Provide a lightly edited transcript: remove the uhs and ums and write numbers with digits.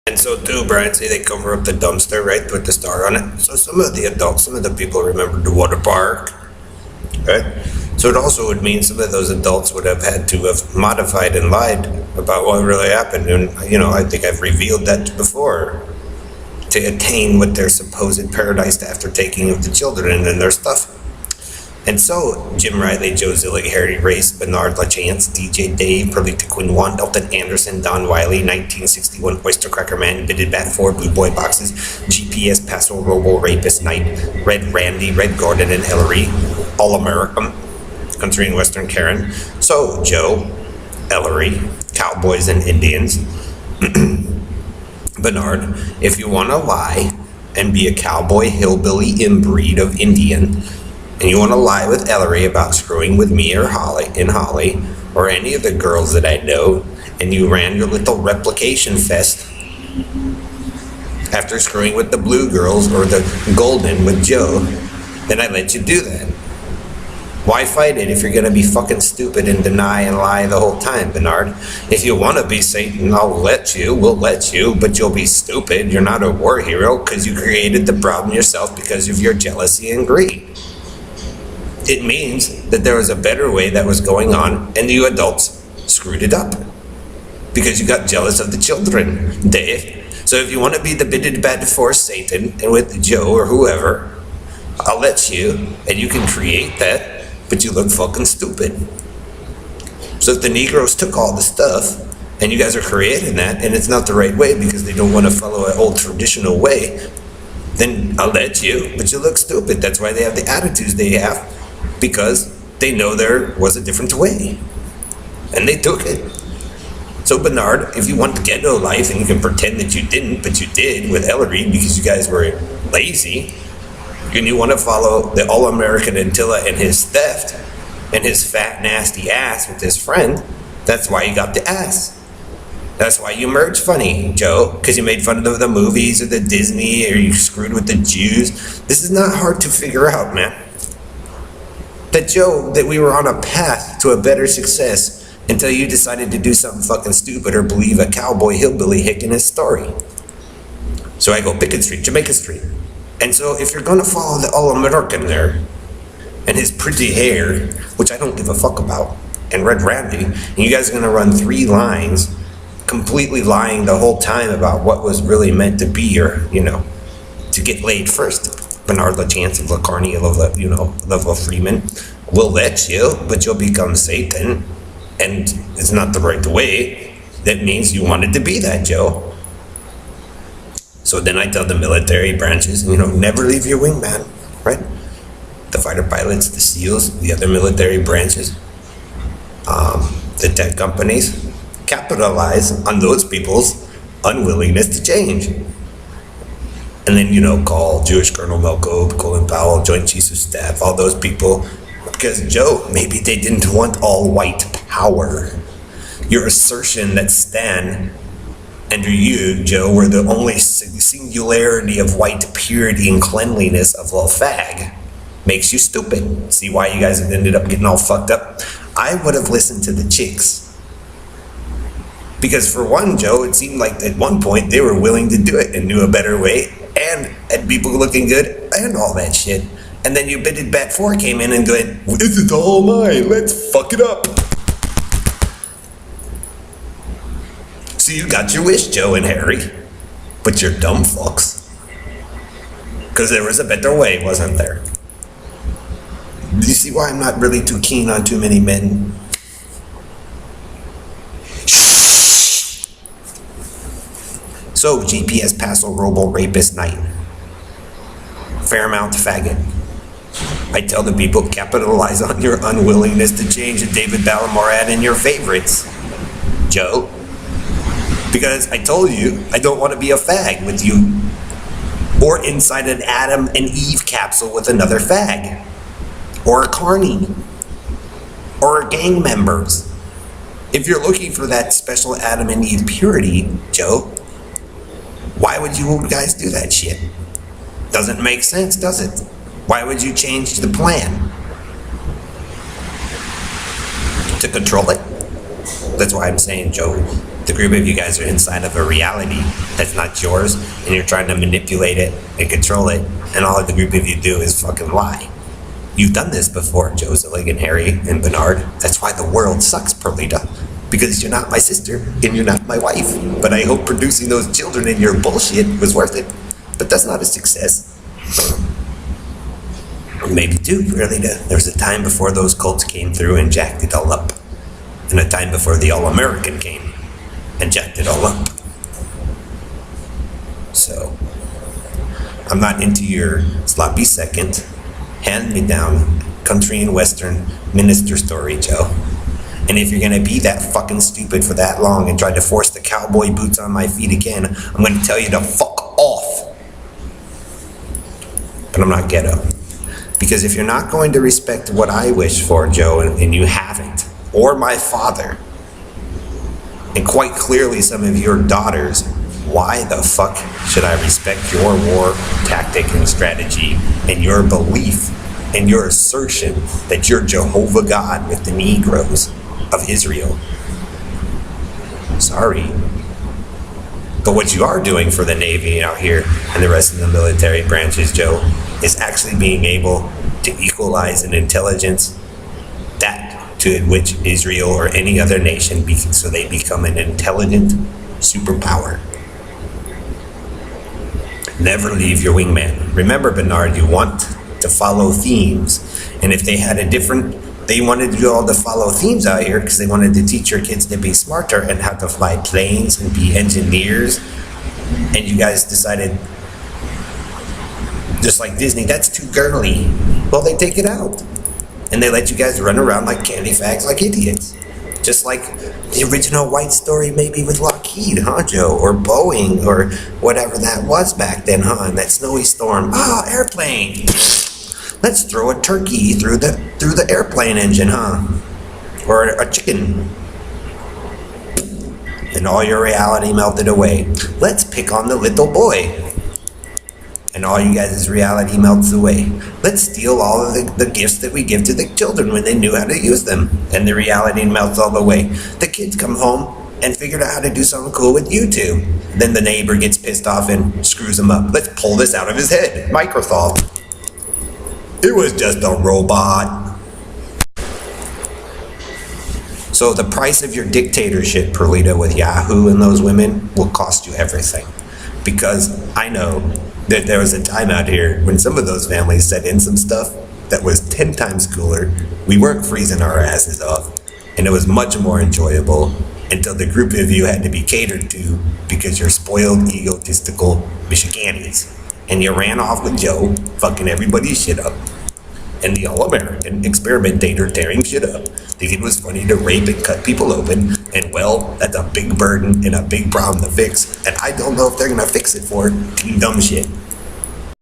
And so too, Brian, say they cover up the dumpster, right, with the star on it. So some of the adults, some of the people remember the water park, right? So it also would mean some of those adults would have had to have modified and lied about what really happened. And, I think I've revealed that before to attain what their supposed paradise after taking of the children and their stuff. And so, Jim Riley, Joe Zillig, Harry Race, Bernard LaChance, DJ Dave, Perlita Quinwan, Elton Anderson, Don Wiley, 1961 Oyster Cracker Man, Bitted Bat 4, Blue Boy Boxes, GPS, Paso Robo, Rapist Night, Red Randy, Red Gordon and Hillary, All American, Country and Western Karen. So, Joe, Ellery, Cowboys and Indians, Bernard, if you want to lie and be a cowboy, hillbilly, inbreed of Indian, and you want to lie with Ellery about screwing with me or Holly, or any of the girls that I know, and you ran your little replication fest after screwing with the blue girls or the golden with Joe, then I let you do that. Why fight it if you're going to be fucking stupid and deny and lie the whole time, Bernard? If you want to be Satan, we'll let you, but you'll be stupid. You're not a war hero because you created the problem yourself because of your jealousy and greed. It means that there was a better way that was going on, and you adults screwed it up because you got jealous of the children, Dave. So if you want to be the bitted bad for Satan and with Joe or whoever, I'll let you, and you can create that, but you look fucking stupid. So if the Negroes took all the stuff, and you guys are creating that, and it's not the right way because they don't want to follow an old traditional way, then I'll let you, but you look stupid. That's why they have the attitudes they have, because they know there was a different way, and they took it. So Bernard, if you want the ghetto life and you can pretend that you didn't, but you did with Ellery because you guys were lazy, and you want to follow the all-American Antilla and his theft and his fat, nasty ass with his friend, that's why you got the ass. That's why you merged funny, Joe, because you made fun of the movies or the Disney or you screwed with the Jews. This is not hard to figure out, man. That Joe, that we were on a path to a better success until you decided to do something fucking stupid or believe a cowboy hillbilly hick in his story. So I go Pickett Street, Jamaica Street. And so if you're going to follow the all-American there and his pretty hair, which I don't give a fuck about, and Red Randy, and you guys are going to run 3 lines completely lying the whole time about what was really meant to be or, to get laid first. Bernard LaChance of LaCarney, Love Freeman, will let you, but you'll become Satan, and it's not the right way. That means you wanted to be that, Joe. So then I tell the military branches, never leave your wingman, right? The fighter pilots, the SEALs, the other military branches, the tech companies, capitalize on those people's unwillingness to change. And then, call Jewish Colonel Melko, Colin Powell, Joint Chiefs of Staff, all those people, because Joe, maybe they didn't want all white power. Your assertion that Stan and you, Joe, were the only singularity of white purity and cleanliness of little fag makes you stupid. See why you guys ended up getting all fucked up? I would have listened to the chicks. Because for one, Joe, it seemed like at one point they were willing to do it and knew a better way and had people looking good and all that shit. And then you bitted Bat 4 came in and going, this is all mine, let's fuck it up. So you got your wish, Joe and Harry, but you're dumb fucks. Because there was a better way, wasn't there? Do you see why I'm not really too keen on too many men? So, GPS Paso Robo Rapist Night. Fairmount Faggot. I tell the people, capitalize on your unwillingness to change a David Ballamore ad in your favorites, Joe. Because I told you, I don't want to be a fag with you. Or inside an Adam and Eve capsule with another fag. Or a carny. Or gang members. If you're looking for that special Adam and Eve purity, Joe, why would you guys do that shit? Doesn't make sense, does it? Why would you change the plan? To control it? That's why I'm saying, Joe, The group of you guys are inside of a reality that's not yours, and you're trying to manipulate it and control it, and all the group of you do is fucking lie. You've done this before, Joe Zillig and Harry and Bernard. That's why the world sucks, Perlita. Because you're not my sister, and you're not my wife. But I hope producing those children in your bullshit was worth it. But that's not a success. Maybe too, Perlita. There was a time before those cults came through and jacked it all up. And a time before the All-American came and jacked it all up. So, I'm not into your sloppy second, hand-me-down, country and western minister story, Joe. And if you're gonna be that fucking stupid for that long and try to force the cowboy boots on my feet again, I'm gonna tell you to fuck off. But I'm not ghetto. Because if you're not going to respect what I wish for, Joe, and you haven't, or my father, and quite clearly some of your daughters, why the fuck should I respect your war tactic and strategy and your belief and your assertion that you're Jehovah God with the Negroes of Israel? Sorry. But what you are doing for the Navy out here and the rest of the military branches, Joe, is actually being able to equalize in intelligence that to which Israel or any other nation so they become an intelligent superpower. Never leave your wingman. Remember, Bernard, you want to follow themes. And if they had they wanted you all to follow themes out here because they wanted to teach your kids to be smarter and how to fly planes and be engineers. And you guys decided, just like Disney, that's too girly. Well, they take it out. And they let you guys run around like candy fags, like idiots. Just like the original White Story maybe with Lockheed, huh, Joe? Or Boeing, or whatever that was back then, huh? And that snowy storm. Airplane. Let's throw a turkey through the airplane engine, huh? Or a chicken. And all your reality melted away. Let's pick on the little boy. And all you guys' reality melts away. Let's steal all of the gifts that we give to the children when they knew how to use them. And the reality melts all the way. The kids come home and figured out how to do something cool with you two. Then the neighbor gets pissed off and screws him up. Let's pull this out of his head. Microsoft. It was just a robot. So the price of your dictatorship, Perlita, with Yahoo and those women will cost you everything. Because I know that there was a time out here when some of those families set in some stuff that was 10 times cooler. We weren't freezing our asses off, and it was much more enjoyable until the group of you had to be catered to because you're spoiled, egotistical Michiganis. And you ran off with Joe, fucking everybody's shit up. And the All-American experimentator tearing shit up, thinking it was funny to rape and cut people open, and well, that's a big burden and a big problem to fix, and I don't know if they're gonna fix it for team dumb shit.